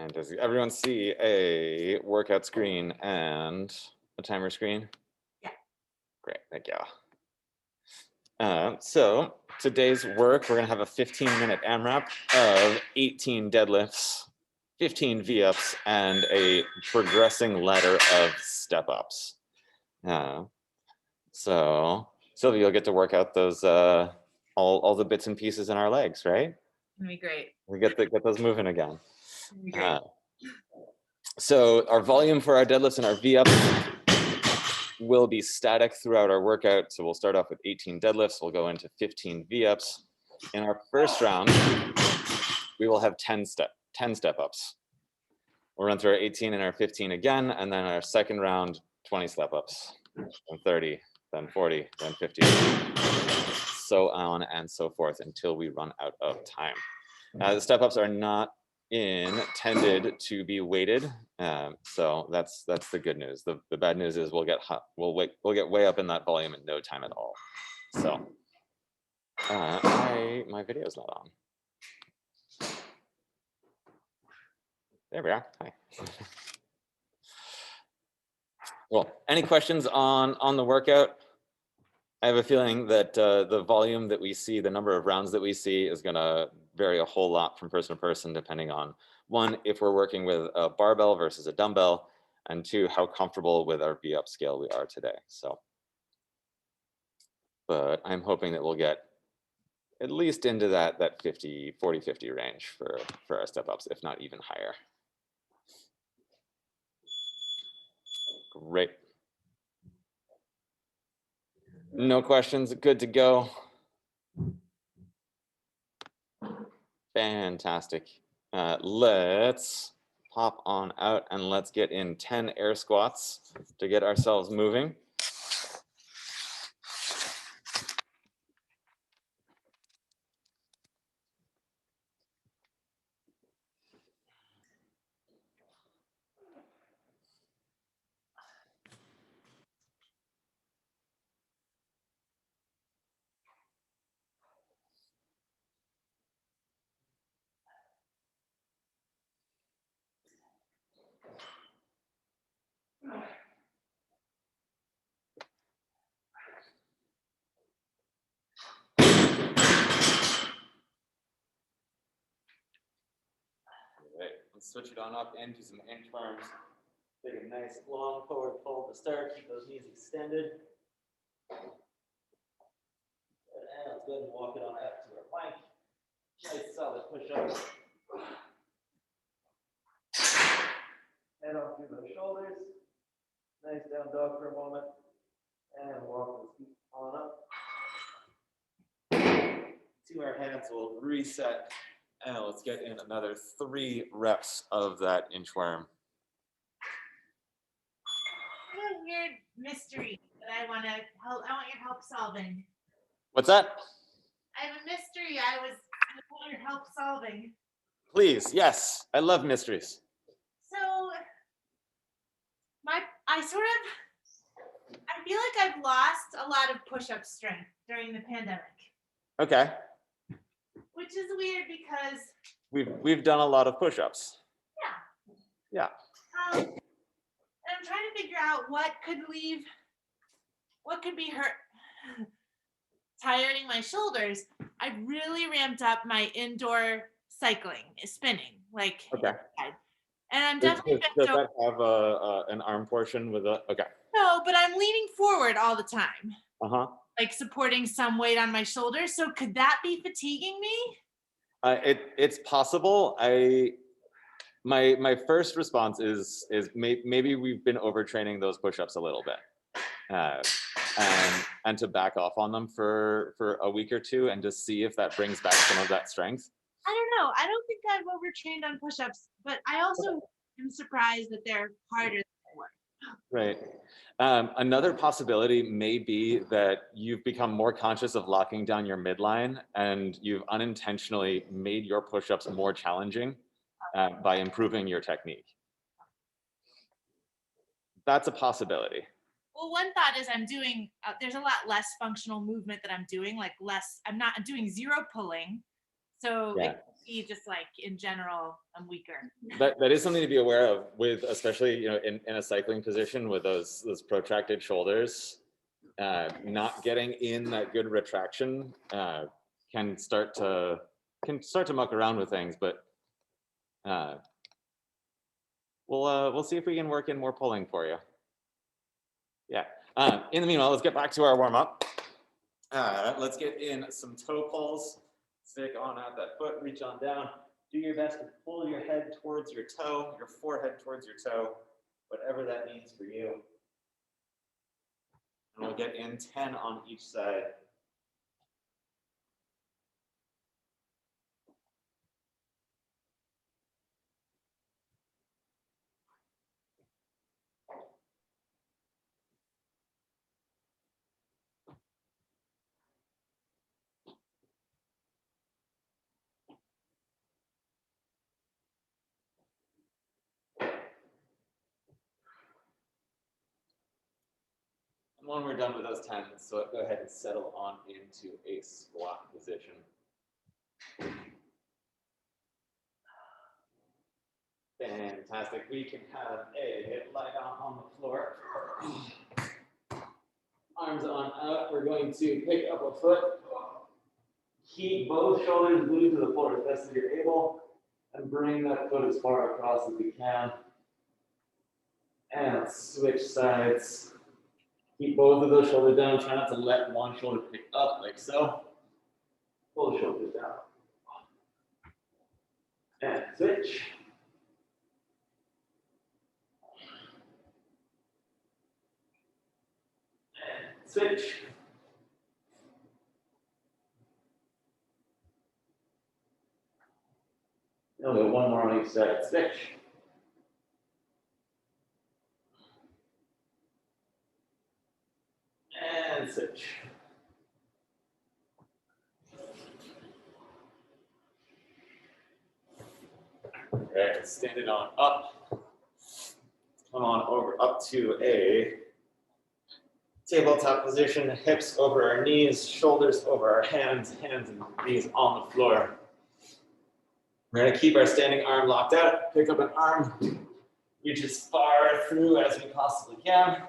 And does everyone see a workout screen and a timer screen? Yeah. Great, thank you. So today's work, we're gonna have a 15-minute AMRAP of 18 deadlifts, 15 V-ups, and a progressing ladder of step-ups. So Sylvia, you'll get to work out those all the bits and pieces in our legs, right? Gonna be great. We get those moving again. Gonna be great. So our volume for our deadlifts and our V-ups will be static throughout our workout. So we'll start off with 18 deadlifts. We'll go into 15 V-ups. In our first round, we will have 10 step-ups. We'll run through our 18 and our 15 again, and then our second round, 20 step-ups, then 30, then 40, then 50, so on and so forth until we run out of time. The step-ups are not intended to be weighted, so that's the good news. The bad news is we'll get way up in that volume in no time at all. So my video's not on. There we are. Hi. Well, any questions on the workout? I have a feeling that the volume that we see, the number of rounds that we see is going to vary a whole lot from person to person, depending on, one, if we're working with a barbell versus a dumbbell, and two, how comfortable with our V-up scale we are today. So, but I'm hoping that we'll get at least into that 40-50 range for our step-ups, if not even higher. Great. No questions, good to go. Fantastic. Let's pop on out and let's get in 10 air squats to get ourselves moving. Let's switch it on up into some inchworms. Take a nice long forward fold to start. Keep those knees extended. And let's go ahead and walk it on up to our plank. Nice solid push-up. Head on through those shoulders. Nice down dog for a moment. And walk those feet on up. To our hands, we'll reset. And let's get in another 3 reps of that inchworm. I have a weird mystery that I want your help solving. What's that? I have a mystery I want your help solving. Please, yes. I love mysteries. So, I feel like I've lost a lot of push-up strength during the pandemic. Okay. Which is weird because we've done a lot of push-ups. Yeah. And I'm trying to figure out what could be tiring my shoulders. I really ramped up my indoor spinning, like. Okay. And I'm definitely does that have an arm portion with a okay? No, but I'm leaning forward all the time. Uh-huh. Like supporting some weight on my shoulders. So could that be fatiguing me? It's possible. My first response is maybe we've been overtraining those push-ups a little bit, and to back off on them for a week or two and just see if that brings back some of that strength. I don't know. I don't think I've overtrained on push-ups, but I also am surprised that they're harder than they were. Right. Another possibility may be that you've become more conscious of locking down your midline and you've unintentionally made your push-ups more challenging by improving your technique. That's a possibility. Well, one thought is I'm doing, there's a lot less functional movement that I'm doing, I'm not doing zero pulling. So Yeah. it could be just like in general, I'm weaker. That is something to be aware of with, especially, you know, in a cycling position with those protracted shoulders. Not getting in that good retraction can start to muck around with things, but we'll see if we can work in more pulling for you. Yeah. In the meanwhile, let's get back to our warm up. Let's get in some toe pulls. Stick on out that foot, reach on down. Do your best to pull your head towards your toe, your forehead towards your toe, whatever that means for you. And we'll get in 10 on each side. And when we're done with those 10, so go ahead and settle on into a squat position. Fantastic. We can have a lie down on the floor. Arms on out. We're going to pick up a foot. Keep both shoulders glued to the floor as best as you're able. And bring that foot as far across as we can. And switch sides. Keep both of those shoulders down. Try not to let one shoulder pick up like so. Pull the shoulders down. And switch. And switch. Now we'll go one more on each side. Switch. And switch. Alright, stand it on up. Come on over up to a tabletop position, hips over our knees, shoulders over our hands, hands and knees on the floor. We're gonna keep our standing arm locked out, pick up an arm, reach as far through as we possibly can.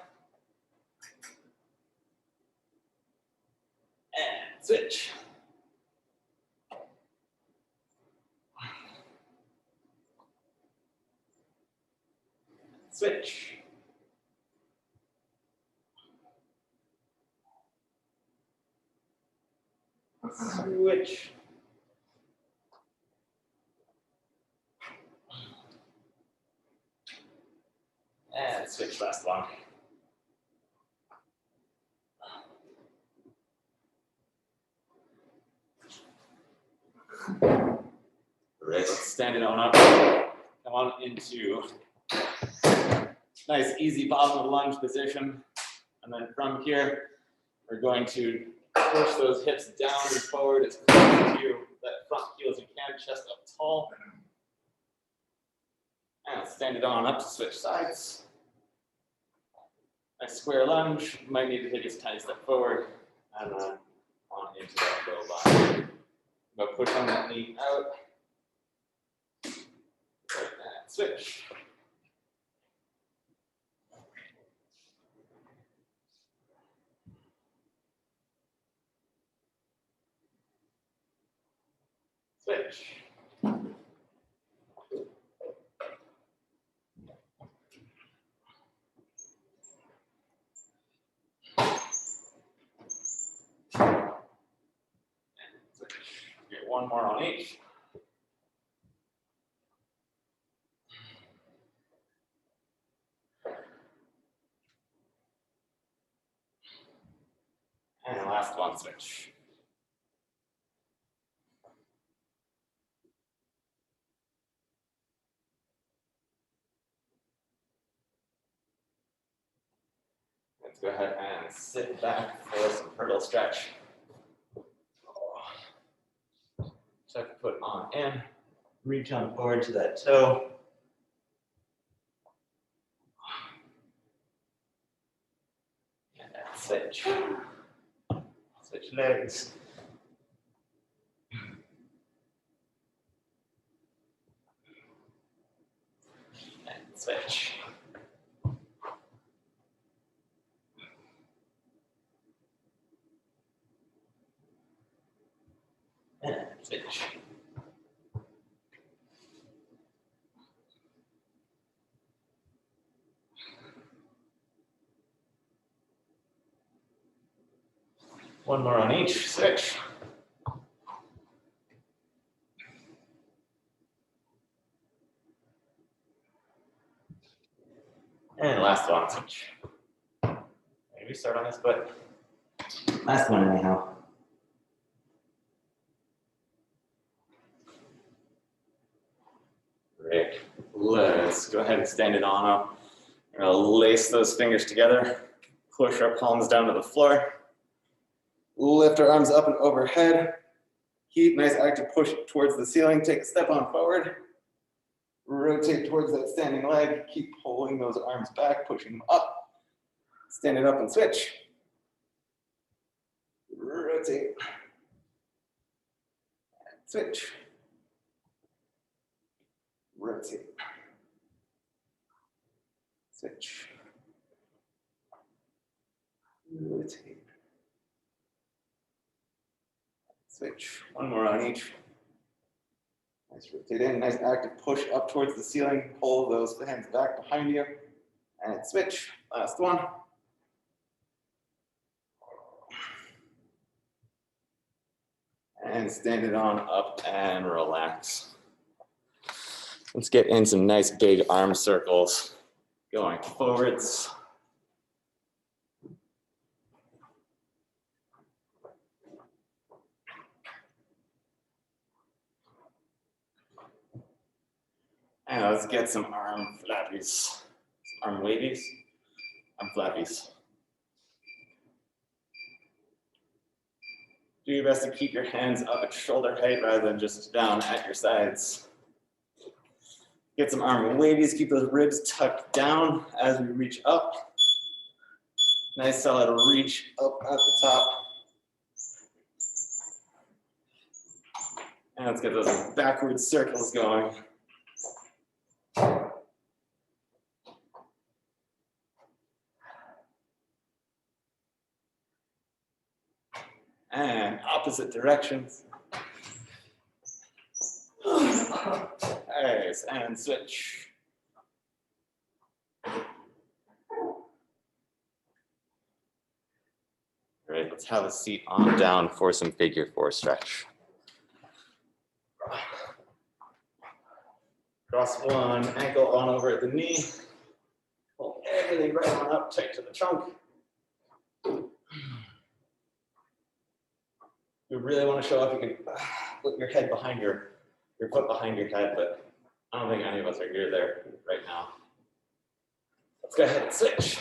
And switch. Switch. Switch. And switch last one. All right, let's stand it on up. Come on into nice, easy bottom of the lunge position. And then from here, we're going to push those hips down and forward as close to that front heel as you can, chest up tall. And stand it on up to switch sides. Nice square lunge. You might need to take a tiny step forward and then on into that low line. Go push on that knee out. And switch. Switch. Get one more on each. And last one, switch. Let's go ahead and sit back for some hurdle stretch. Check the foot on in. Reach on forward to that toe. And then switch. Switch legs. switch. And switch. One more on each, switch. And last one, switch. Maybe start on this, but last one anyhow. Great. Let's go ahead and stand it on up. We're gonna lace those fingers together, push our palms down to the floor, lift our arms up and overhead, keep nice active push towards the ceiling, take a step on forward, rotate towards that standing leg, keep pulling those arms back, pushing them up, stand it up and switch, rotate, switch, rotate, switch, rotate, switch. One more on each. Nice rotate in, nice active push up towards the ceiling, pull those hands back behind you, and switch. Last one. And stand it on up and relax. Let's get in some nice big arm circles going forwards. And let's get some arm flappies, arm wavies, arm flappies. Do your best to keep your hands up at shoulder height rather than just down at your sides. Get some arm wavies, keep those ribs tucked down as we reach up. Nice solid reach up at the top. And let's get those backward circles going. And opposite directions. Nice, and switch. Great, let's have a seat on down for some figure four stretch. Cross one ankle on over at the knee. Pull everything right on up, tight to the trunk. You really want to show off, you can put your head behind your foot behind your head, but I don't think any of us are here there right now. Let's go ahead and switch.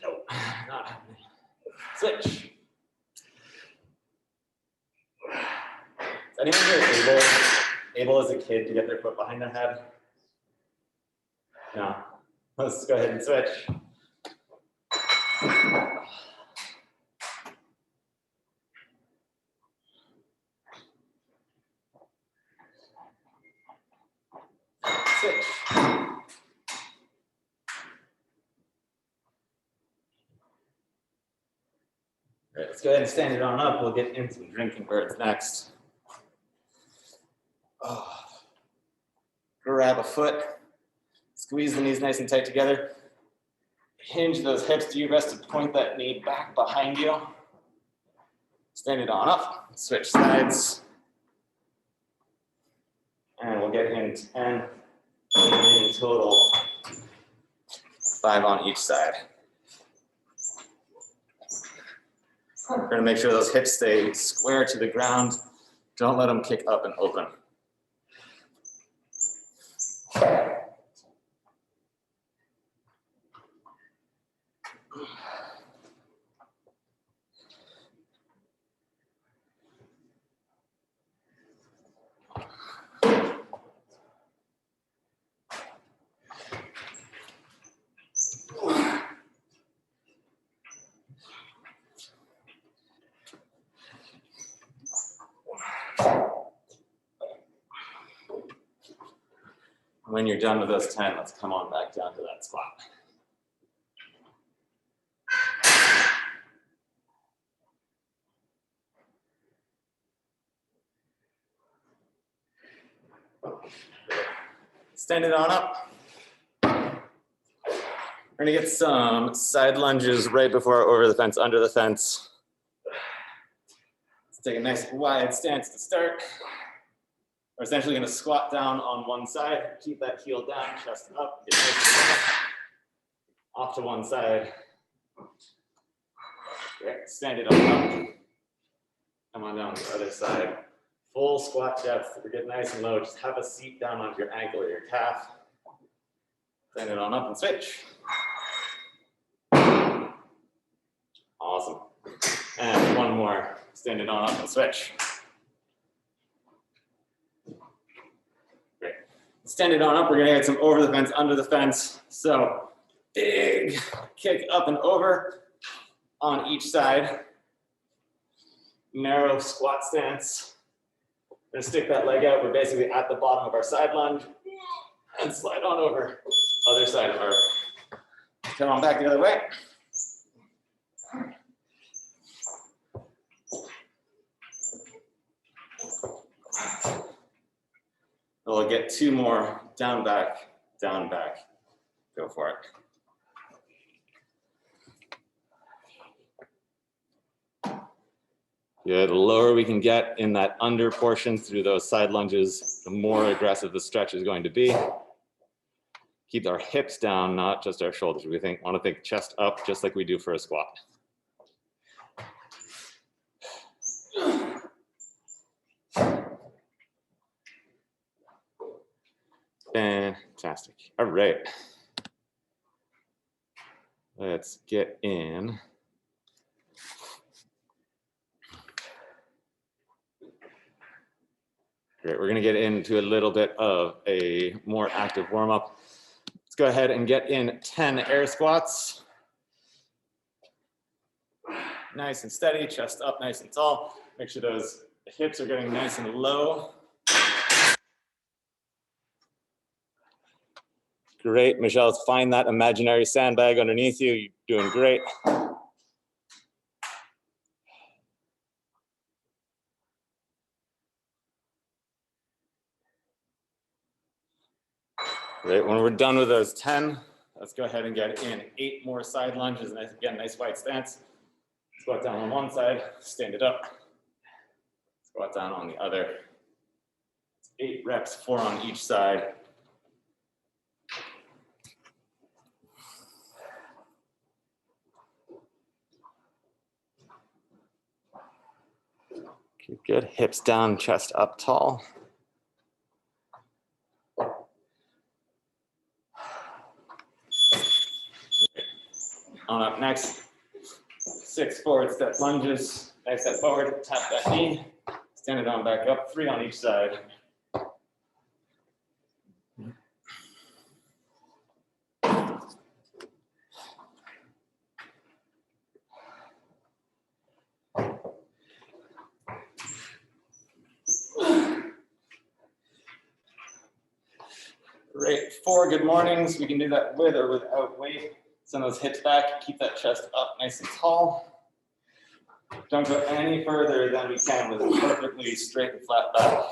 Nope, not happening. Switch. Is anyone here able as a kid to get their foot behind their head? No. Let's go ahead and switch. Switch. All right, let's go ahead and stand it on up. We'll get into some drinking birds next. Oh. Grab a foot. Squeeze the knees nice and tight together. Hinge those hips. Do your best to point that knee back behind you. Stand it on up. Switch sides. And we'll get in 10 in total. 5 on each side. We're going to make sure those hips stay square to the ground. Don't let them kick up and open. When you're done with those 10, let's come on back down to that squat. Stand it on up. We're gonna get some side lunges right before over the fence, under the fence. Let's take a nice wide stance to start. We're essentially gonna squat down on one side, keep that heel down, chest up, get nice off to one side. Okay, stand it on up. Come on down to the other side. Full squat depth. We get nice and low. Just have a seat down onto your ankle or your calf. Stand it on up and switch. Awesome. And one more. Stand it on up and switch. Great. Stand it on up. We're going to get some over the fence, under the fence. So big kick up and over on each side. Narrow squat stance. We're gonna stick that leg out. We're basically at the bottom of our side lunge and slide on over. Other side of our, come on back the other way. We'll get two more, down, back, go for it. Yeah, the lower we can get in that under portion through those side lunges, the more aggressive the stretch is going to be. Keep our hips down, not just our shoulders. We want to think chest up, just like we do for a squat. Fantastic. All right. Let's get in. Great, we're gonna get into a little bit of a more active warm-up. Let's go ahead and get in 10 air squats. Nice and steady, chest up nice and tall. Make sure those hips are getting nice and low. Great, Michelle, find that imaginary sandbag underneath you. You're doing great. Great, when we're done with those 10, let's go ahead and get in 8 more side lunges. Nice, again, nice wide stance. Squat down on one side, stand it up. Squat down on the other. 8 reps, 4 on each side. Keep good, hips down, chest up tall. On up next, 6 forward step lunges. Nice step forward, tap that knee, stand it on back up, 3 on each side. Great, 4 good mornings. We can do that with or without weight. Send those hips back, keep that chest up nice and tall. Don't go any further than we can with a perfectly straight and flat back.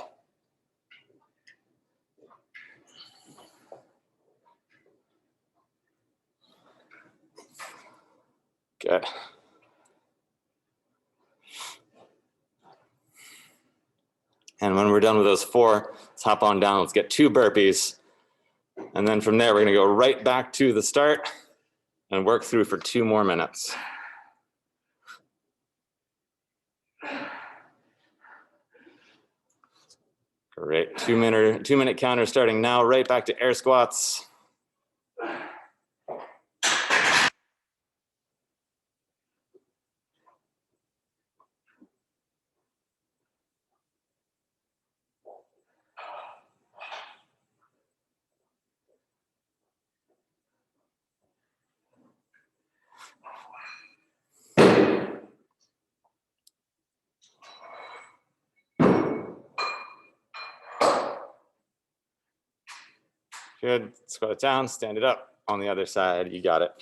Good. And when we're done with those 4, let's hop on down. Let's get 2 burpees. And then from there, we're gonna go right back to the start and work through for 2 more minutes. Great, 2-minute counter starting now, right back to air squats. Good. Squat it down, stand it up. On the other side, you got it.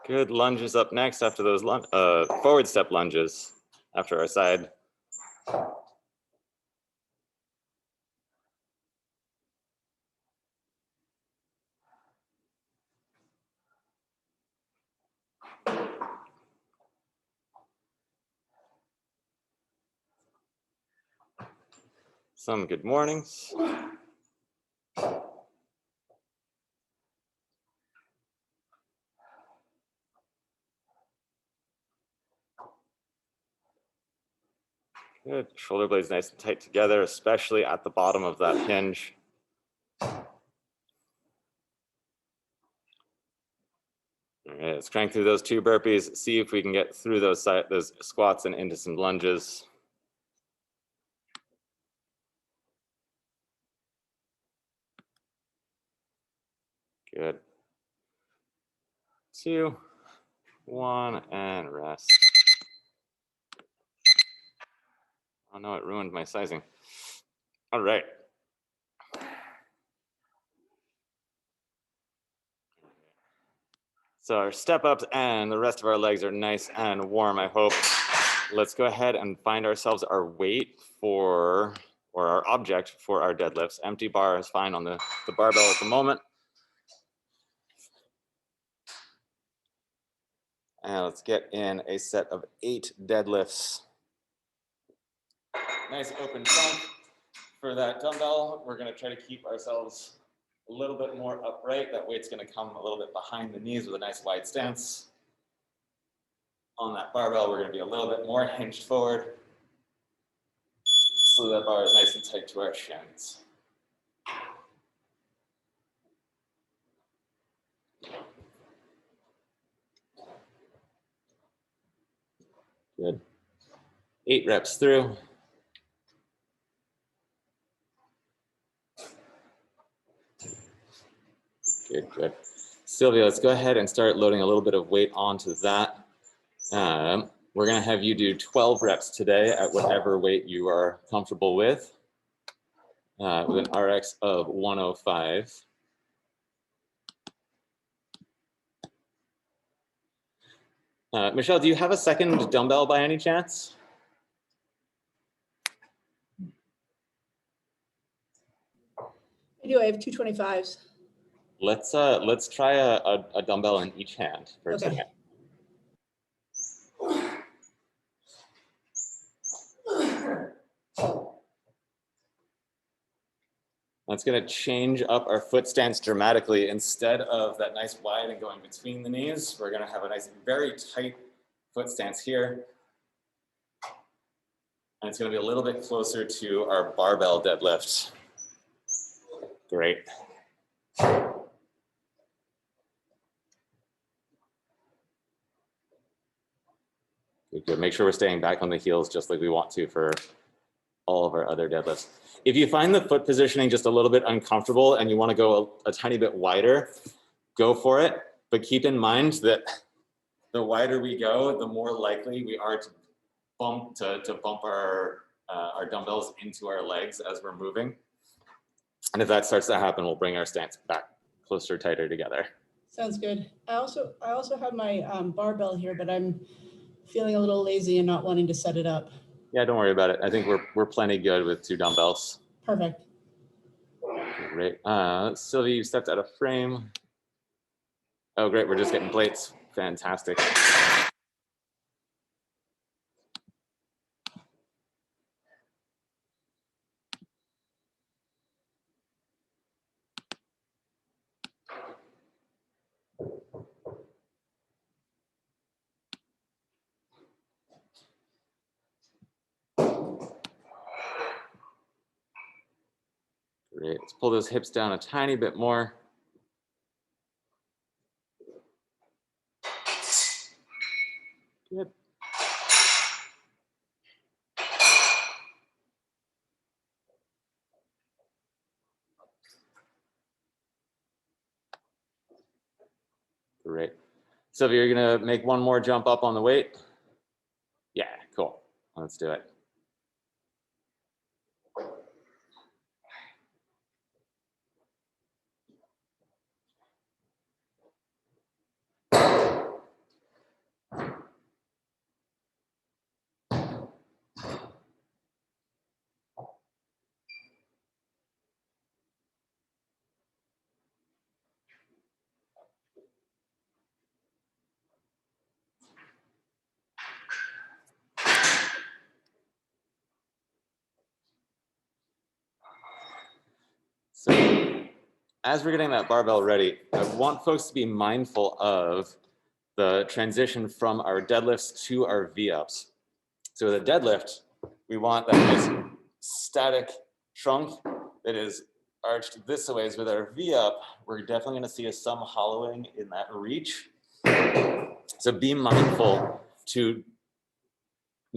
Good. Lunges up next after those forward step lunges after our side. Some good mornings. Good. Shoulder blades nice and tight together, especially at the bottom of that hinge. All right, let's crank through those 2 burpees. See if we can get through those squats and into some lunges. Good. 2, 1, and rest. Oh no, it ruined my sizing. All right. So our step ups and the rest of our legs are nice and warm, I hope. Let's go ahead and find ourselves our weight or our object for our deadlifts. Empty bar is fine on the barbell at the moment. And let's get in a set of 8 deadlifts. Nice open trunk for that dumbbell. We're gonna try to keep ourselves a little bit more upright. That weight's gonna come a little bit behind the knees with a nice wide stance. On that barbell, we're gonna be a little bit more hinged forward, so that bar is nice and tight to our shins. Good. 8 reps through. Good, good. Sylvia, let's go ahead and start loading a little bit of weight onto that. We're gonna have you do 12 reps today at whatever weight you are comfortable with an RX of 105. Michelle, do you have a second dumbbell by any chance? I do. I have 225s. Let's try a dumbbell in each hand for a Okay. second. That's gonna change up our foot stance dramatically. Instead of that nice wide and going between the knees, we're gonna have a nice, very tight foot stance here. And it's gonna be a little bit closer to our barbell deadlift. Great. Good, good. Make sure we're staying back on the heels just like we want to for all of our other deadlifts. If you find the foot positioning just a little bit uncomfortable and you want to go a tiny bit wider, go for it. But keep in mind that the wider we go, the more likely we are to bump our dumbbells into our legs as we're moving. And if that starts to happen, we'll bring our stance back closer, tighter together. Sounds good. I also have my barbell here, but I'm feeling a little lazy and not wanting to set it up. Yeah, don't worry about it. I think we're plenty good with 2 dumbbells. Perfect. Great. Sylvie, you stepped out of frame. Oh, great. We're just getting plates. Fantastic. Great. Let's pull those hips down a tiny bit more. Great. Sylvia, you're gonna make one more jump up on the weight? Yeah, cool. Let's do it. So as we're getting that barbell ready, I want folks to be mindful of the transition from our deadlifts to our V-ups. So with a deadlift, we want that nice static trunk that is arched this way. With our V-up, we're definitely gonna see some hollowing in that reach. So be mindful to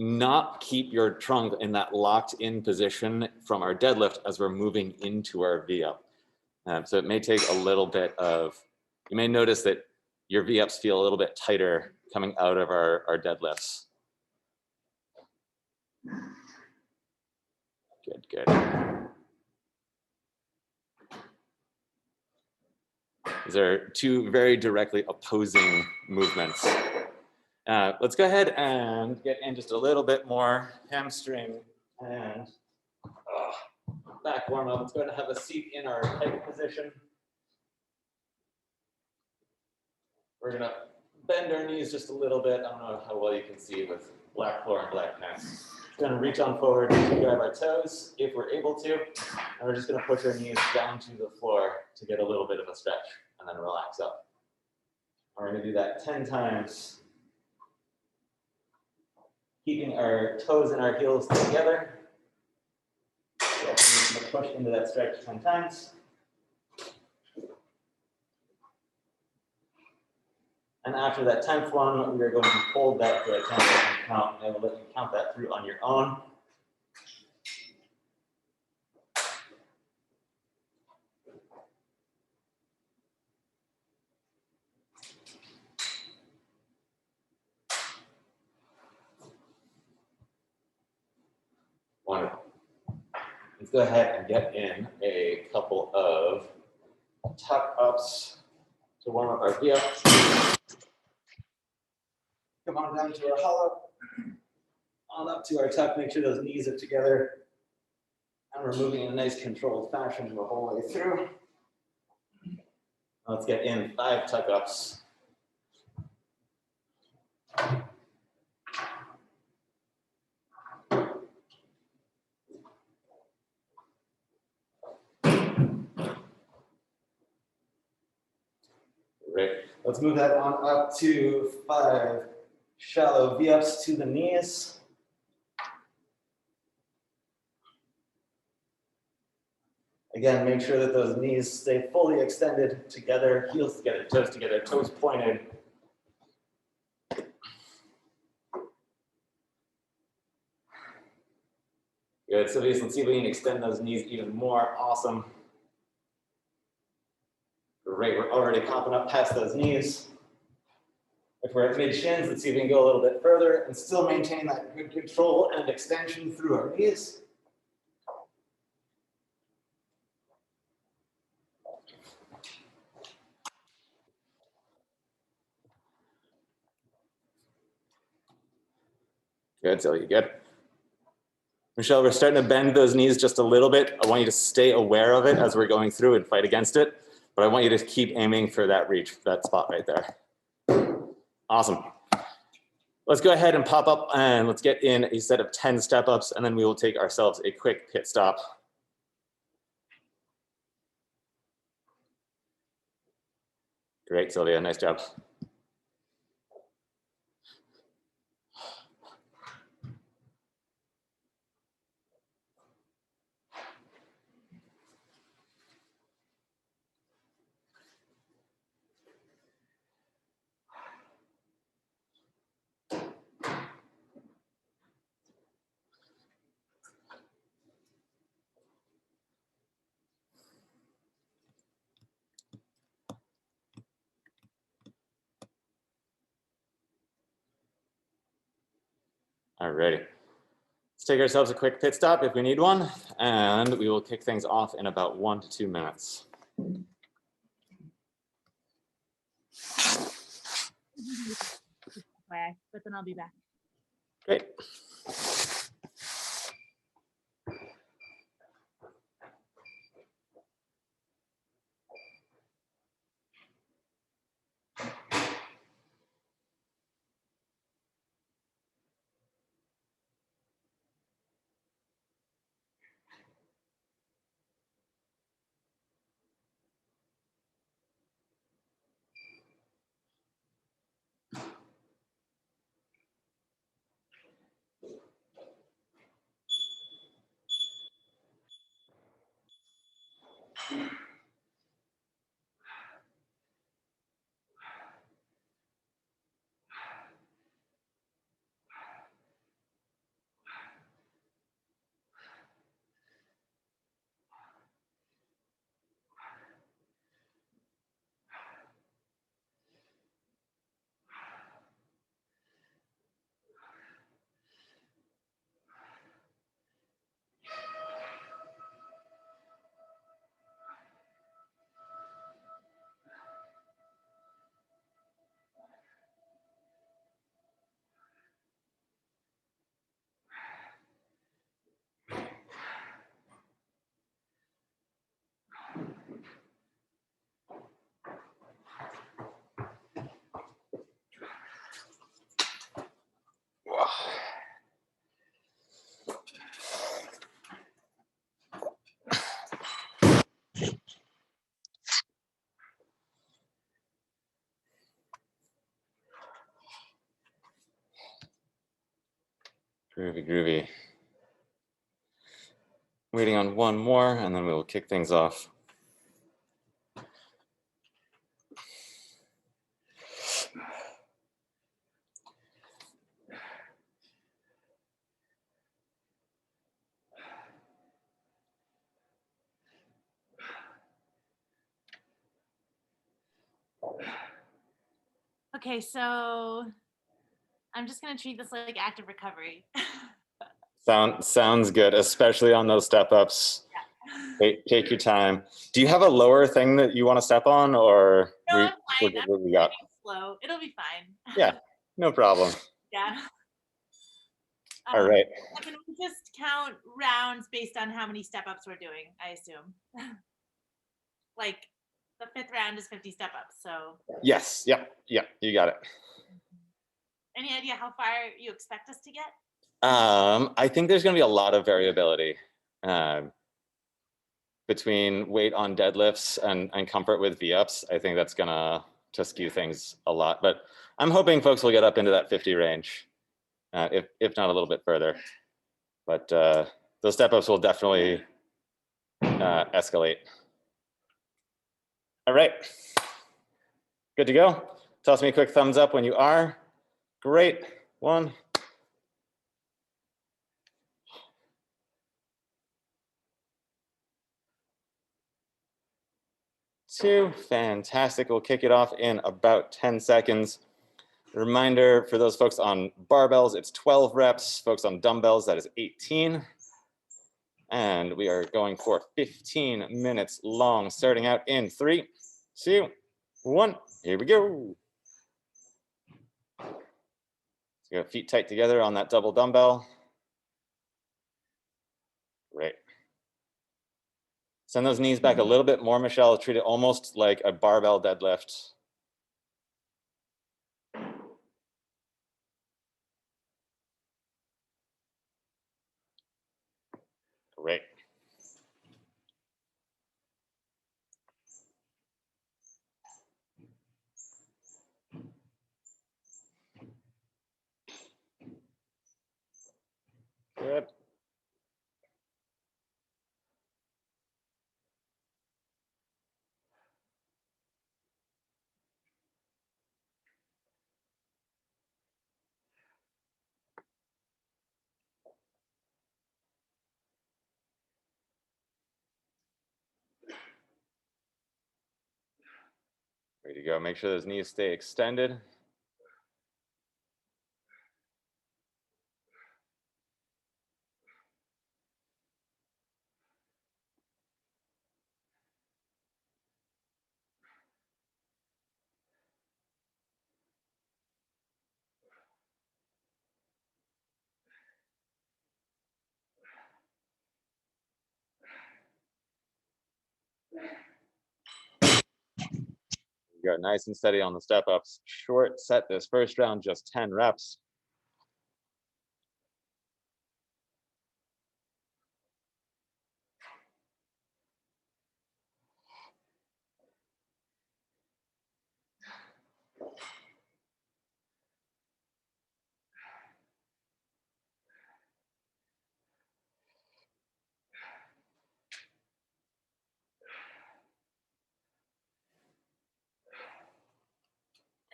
not keep your trunk in that locked in position from our deadlift as we're moving into our V-up. So it may take a little bit of, you may notice that your V-ups feel a little bit tighter coming out of our deadlifts. Good, good. These are two very directly opposing movements. Let's go ahead and get in just a little bit more hamstring and back warm up. Let's go ahead and have a seat in our peg position. We're gonna bend our knees just a little bit. I don't know how well you can see with black floor and black pants. We're gonna reach on forward to grab our toes if we're able to. And we're just gonna push our knees down to the floor to get a little bit of a stretch and then relax up. We're gonna do that 10 times. Keeping our toes and our heels together. So I'm just gonna push into that stretch 10 times. And after that 10th one, we are going to hold that for a 10-second count. I will let you count that through on your own. Wonderful. Let's go ahead and get in a couple of tuck ups to warm up our V-ups. Come on down to our hollow, on up to our tuck, make sure those knees are together. And we're moving in a nice controlled fashion the whole way through. Let's get in 5 tuck ups. Great. Let's move that on up to 5 shallow V-ups to the knees. Again, make sure that those knees stay fully extended together, heels together, toes pointed. Good, Sylvia, let's see if we can extend those knees even more. Awesome. Great, we're already popping up past those knees. If we're at mid-shins, let's see if we can go a little bit further and still maintain that good control and extension through our knees. Good, Sylvia, good. Michelle, we're starting to bend those knees just a little bit. I want you to stay aware of it as we're going through and fight against it. But I want you to keep aiming for that reach, that spot right there. Awesome. Let's go ahead and pop up and let's get in a set of 10 step ups, and then we will take ourselves a quick pit stop. Great, Sylvia, nice job. All righty. Let's take ourselves a quick pit stop if we need one, and we will kick things off in about 1 to 2 minutes. But then I'll be back. Great. Groovy, groovy. Waiting on one more, and then we will kick things off. Okay, so I'm just gonna treat this like active recovery. Sounds good, especially on those step ups. Yeah. Take your time. Do you have a lower thing that you want to step on, or No, I'm we're fine. good I'm what we got? slow. It'll be fine. Yeah, no problem. Yeah. All right. I can just count rounds based on how many step ups we're doing, I assume. Like the 5th round is 50 step ups. So Yes. Yep. You got it. any idea how far you expect us to get? I think there's going to be a lot of variability between weight on deadlifts and comfort with V-ups. I think that's going to skew things a lot, but I'm hoping folks will get up into that 50 range, if not a little bit further. But those step ups will definitely escalate. All right. Good to go. Toss me a quick thumbs up when you are. Great. 1. 2, fantastic. We'll kick it off in about 10 seconds. Reminder for those folks on barbells, it's 12 reps. Folks on dumbbells, that is 18. And we are going for 15 minutes long, starting out in 3, 2, 1. Here we go. So you got feet tight together on that double dumbbell. Great. Send those knees back a little bit more, Michelle. Treat it almost like a barbell deadlift. Great. Good. Way to go. Make sure those knees stay extended. go, nice and steady on the step ups. Short set this first round, just 10 reps.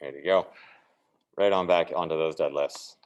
There you go. Right on back onto those deadlifts.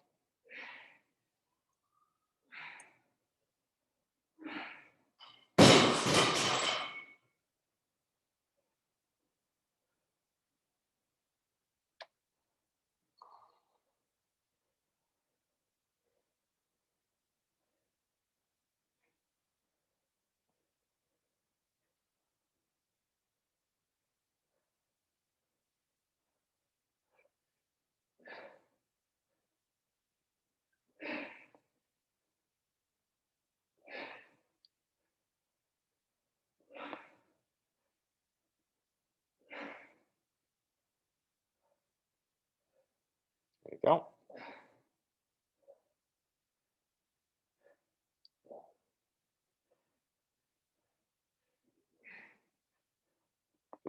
There you go.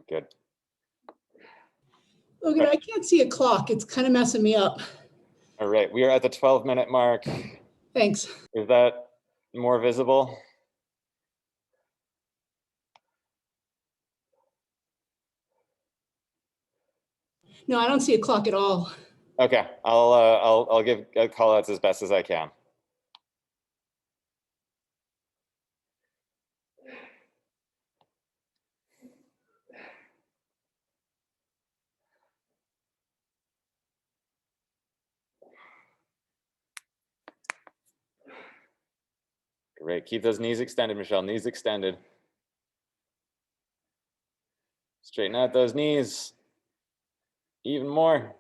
Good. Logan, I can't see a clock. It's kind of messing me up. All right, we are at the 12-minute mark. Thanks. Is that more visible? No, I don't see a clock at all. Okay, I'll give call outs as best as I can. Great, keep those knees extended, Michelle, knees extended. Straighten out those knees. Even more.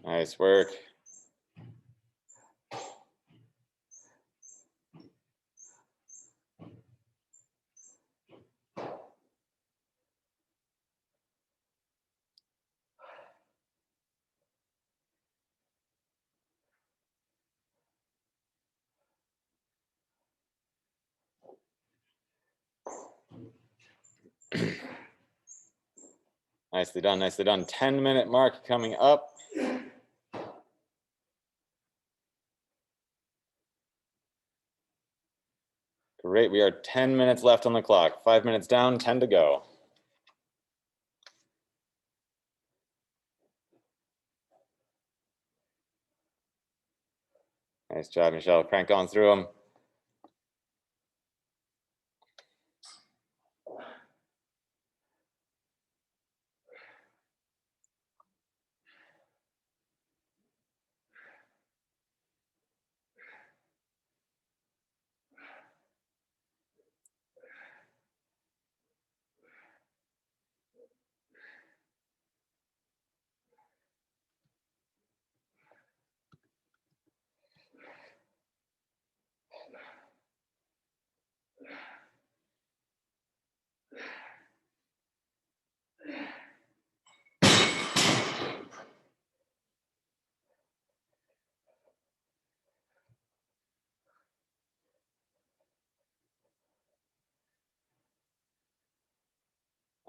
Nice work. Nicely done, nicely done. 10-minute mark coming up. Great, we are 10 minutes left on the clock. 5 minutes down, 10 to go. Nice job, Michelle. Crank on through them.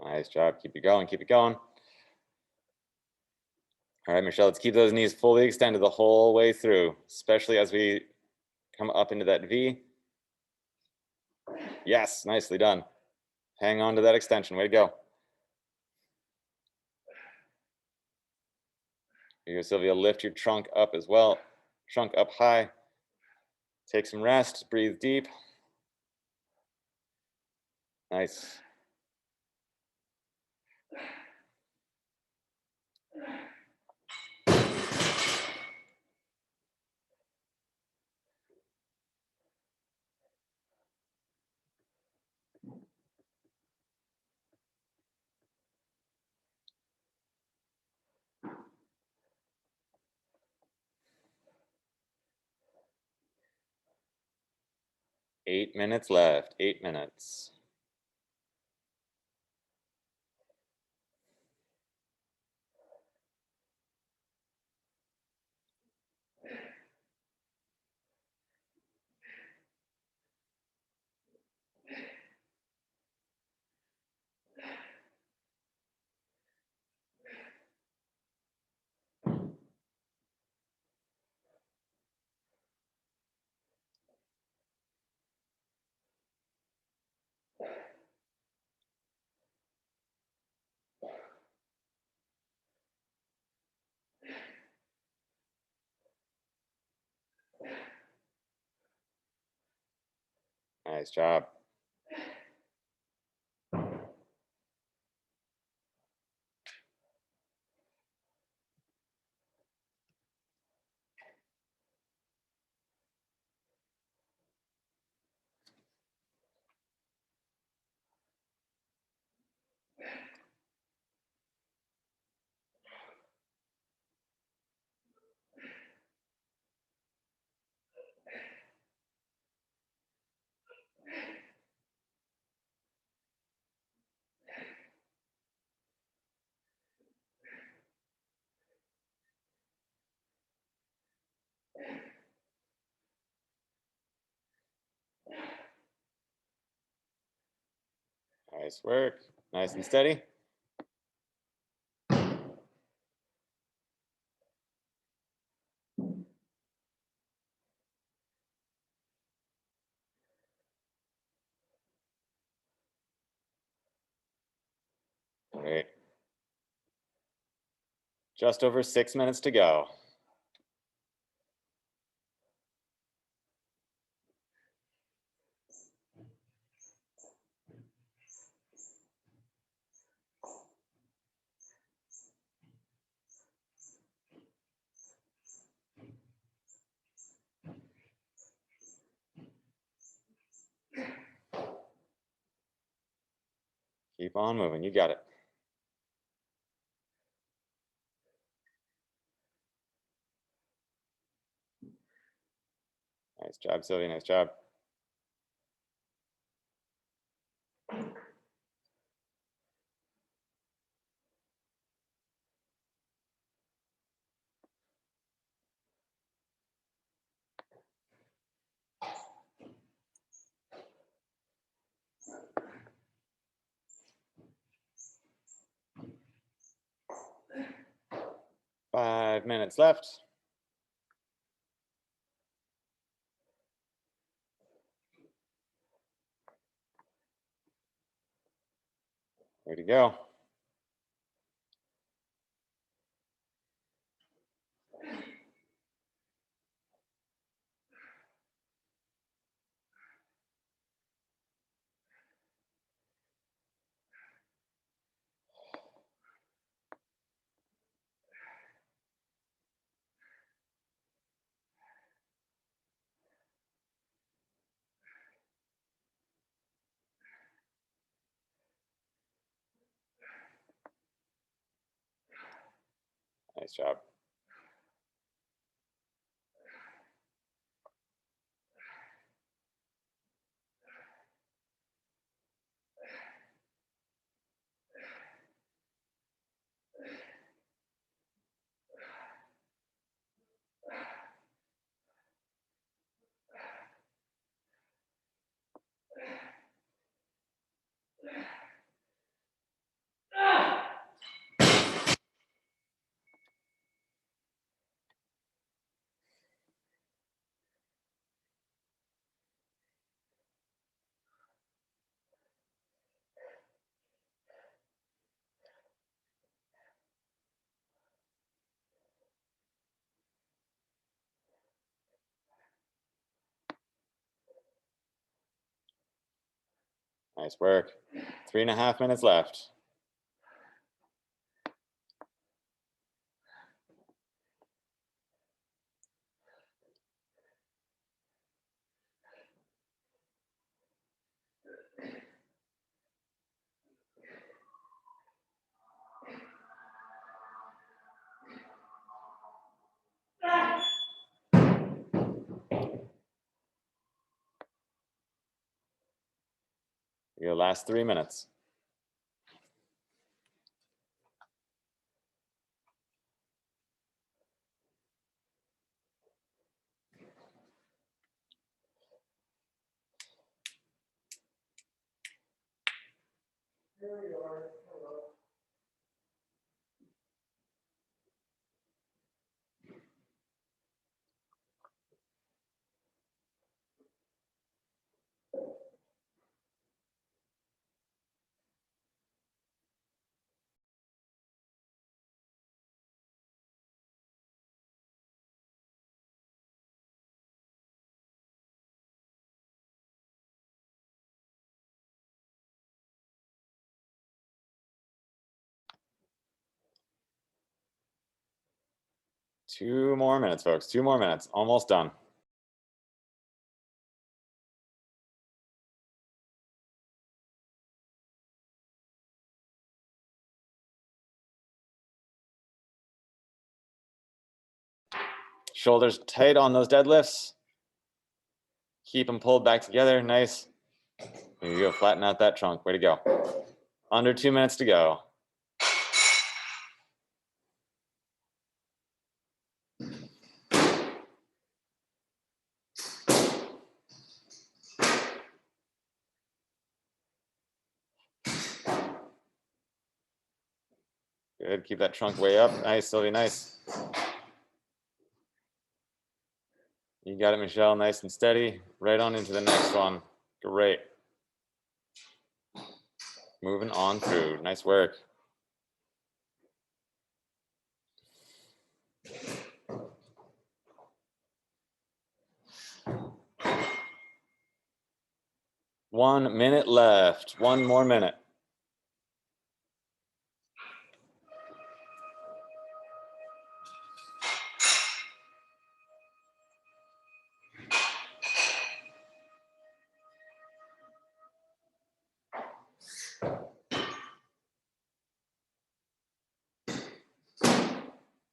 Nice job. Keep it going. Keep it going. All right, Michelle, let's keep those knees fully extended the whole way through, especially as we come up into that V. Yes, nicely done. Hang on to that extension. Way to go. Here, Sylvia, lift your trunk up as well. Trunk up high. Take some rest, breathe deep. Nice. Eight minutes left, 8 minutes. Nice job. Nice work. Nice and steady. Great. Just over 6 minutes to go. Keep on moving, you got it. Nice job, Sylvia, nice job. Five minutes left. Way to go. Nice job. Nice work. 3.5 minutes left. Your last 3 minutes. Two more minutes, folks. 2 more minutes. Almost done. Shoulders tight on those deadlifts. Keep them pulled back together. Nice. There you go. Flatten out that trunk. Way to go. Under 2 minutes to go. Good. Keep that trunk way up. Nice, Sylvia. Nice. You got it, Michelle. Nice and steady. Right on into the next one. Great. Moving on through. Nice work. One minute left. One more minute.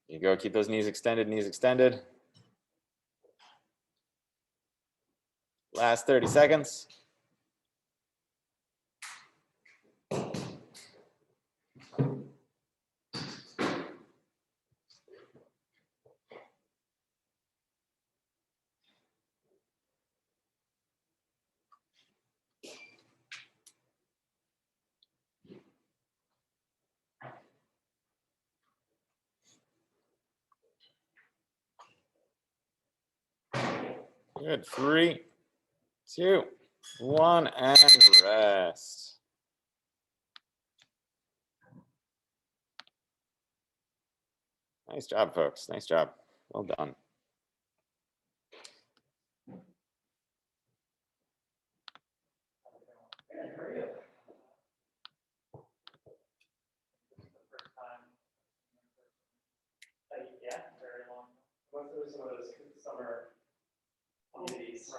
You go. Keep those knees extended, knees extended. Last 30 seconds. Good. 3, 2, 1, and rest. Nice job, folks. Nice job. Well done. Yeah, very long. Went through some of those summer holidays.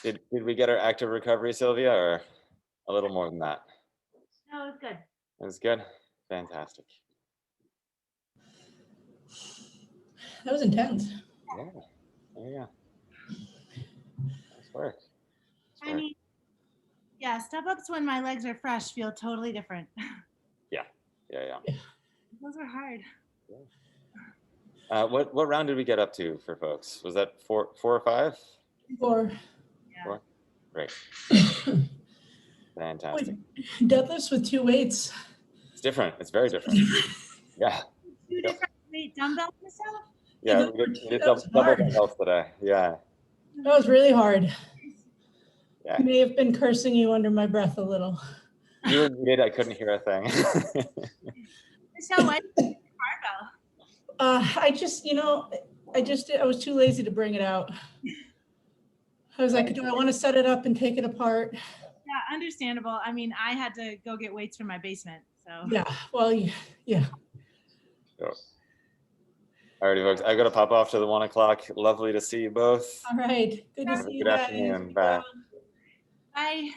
Did we get our active recovery, Sylvia, or a little more than that? No, it's good. That was good. Fantastic. That was intense. Yeah. There you go. Nice work. Nice I work. mean, yeah, step ups when my legs are fresh feel totally different. Yeah. Those are hard. What round did we get up to for folks? Was that 4 or 5? Or Yeah. 4? Great. Fantastic. deadlifts with 2 weights. It's different. It's very different. Yeah. 2 Yep. different weight dumbbells, Michelle? Yeah. We did That was double hard. dumbbells today. Yeah. That was really hard. Yeah. I may have been cursing you under my breath a little. You were muted. I couldn't hear a thing. Michelle, why did you use the barbell? I was too lazy to bring it out. I was like, do I want to set it up and take it apart? Yeah, understandable. I mean, I had to go get weights from my basement, so. Yeah, well, yeah. Alrighty, folks, I gotta pop off to the 1 o'clock. Lovely to see you both. All right. Good to Have a see you good guys. afternoon. Bye. Bye.